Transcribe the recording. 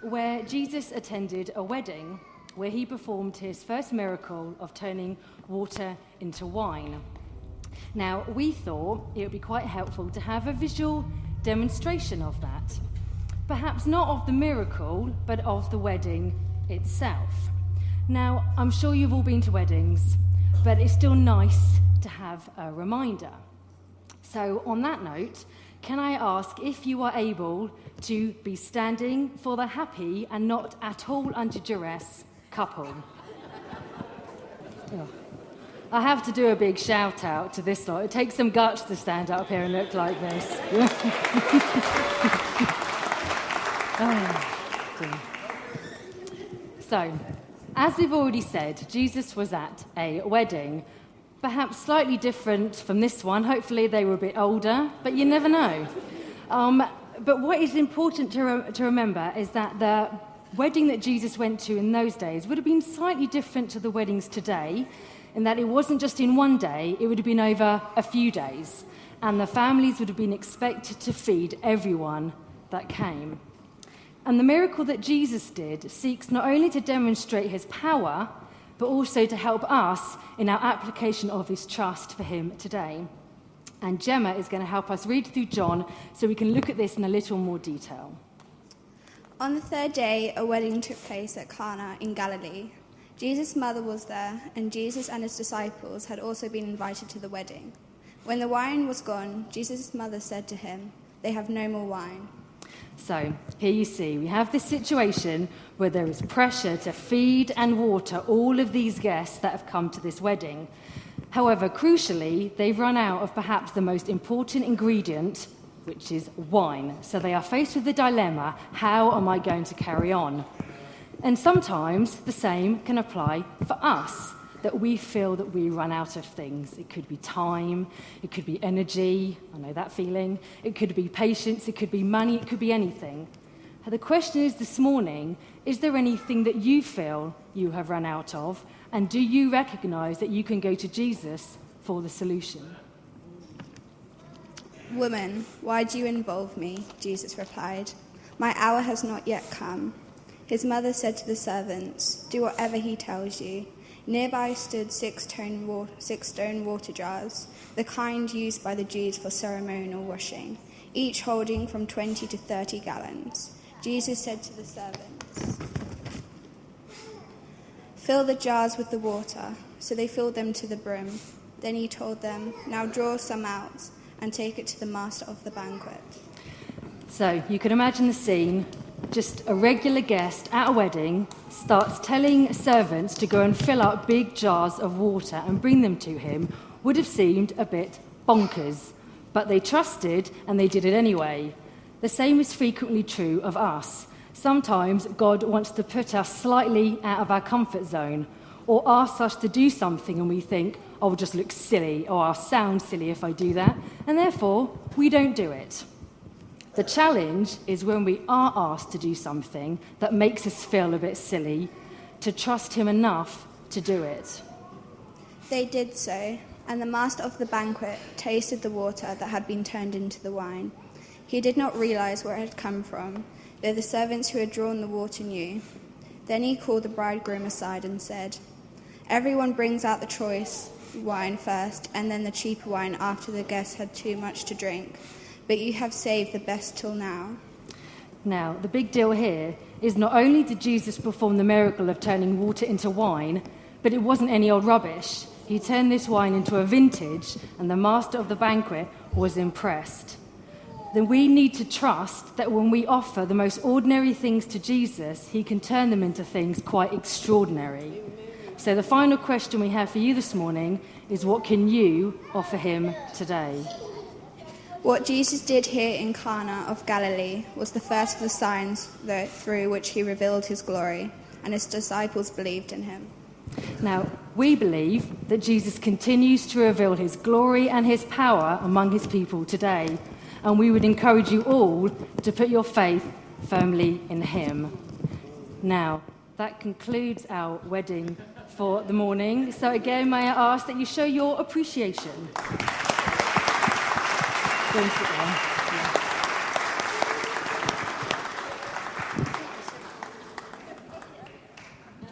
where Jesus attended a wedding where he performed his first miracle of turning water into wine. Now, we thought it would be quite helpful to have a visual demonstration of that. Perhaps not of the miracle, but of the wedding itself. Now, I'm sure you've all been to weddings, but it's still nice to have a reminder. So, on that note, can I ask if you are able to be standing for the happy and not at all under duress couple? Oh. I have to do a big shout out to this lot. It takes some guts to stand up here and look like this. So, as we've already said, Jesus was at a wedding, perhaps slightly different from this one. Hopefully they were a bit older, but you never know. But what is important to remember is that the wedding that Jesus went to in those days would have been slightly different to the weddings today, in that it wasn't just in one day, it would have been over a few days, and the families would have been expected to feed everyone that came. And the miracle that Jesus did seeks not only to demonstrate his power, but also to help us in our application of his trust for him today. And Gemma is going to help us read through John so we can look at this in a little more detail. On the third day, a wedding took place at Cana in Galilee. Jesus' mother was there, and Jesus and his disciples had also been invited to the wedding. When the wine was gone, Jesus' mother said to him, "They have no more wine." So, here you see, we have this situation where there is pressure to feed and water all of these guests that have come to this wedding. However, crucially, they've run out of perhaps the most important ingredient, which is wine. So they are faced with the dilemma, how am I going to carry on? And sometimes the same can apply for us, that we feel that we run out of things. It could be time, it could be energy, I know that feeling, it could be patience, it could be money, it could be anything. And the question is this morning, is there anything that you feel you have run out of? And do you recognize that you can go to Jesus for the solution? "Woman, why do you involve me?" Jesus replied. "My hour has not yet come." His mother said to the servants, "Do whatever he tells you." Nearby stood six stone water jars, the kind used by the Jews for ceremonial washing, each holding from 20 to 30 gallons. Jesus said to the servants, "Fill the jars with the water." So they filled them to the brim. Then he told them, "Now draw some out and take it to the master of the banquet." So you can imagine the scene. Just a regular guest at a wedding starts telling servants to go and fill up big jars of water and bring them to him. Would have seemed a bit bonkers, but they trusted and they did it anyway. The same is frequently true of us. Sometimes God wants to put us slightly out of our comfort zone, or asks us to do something and we think, "Oh, I'll just look silly," or "I'll sound silly if I do that," and therefore we don't do it. The challenge is when we are asked to do something that makes us feel a bit silly, to trust him enough to do it. They did so, and the master of the banquet tasted the water that had been turned into the wine. He did not realize where it had come from, though the servants who had drawn the water knew. Then he called the bridegroom aside and said, "Everyone brings out the choice wine first, and then the cheaper wine after the guests had too much to drink. But you have saved the best till now." Now, the big deal here is not only did Jesus perform the miracle of turning water into wine, but it wasn't any old rubbish. He turned this wine into a vintage, and the master of the banquet was impressed. Then we need to trust that when we offer the most ordinary things to Jesus, he can turn them into things quite extraordinary. So the final question we have for you this morning is, what can you offer him today? What Jesus did here in Cana of Galilee was the first of the signs through which he revealed his glory, and his disciples believed in him. Now, we believe that Jesus continues to reveal his glory and his power among his people today, and we would encourage you all to put your faith firmly in him. Now, that concludes our wedding for the morning. So again, may I ask that you show your appreciation. Go and sit down.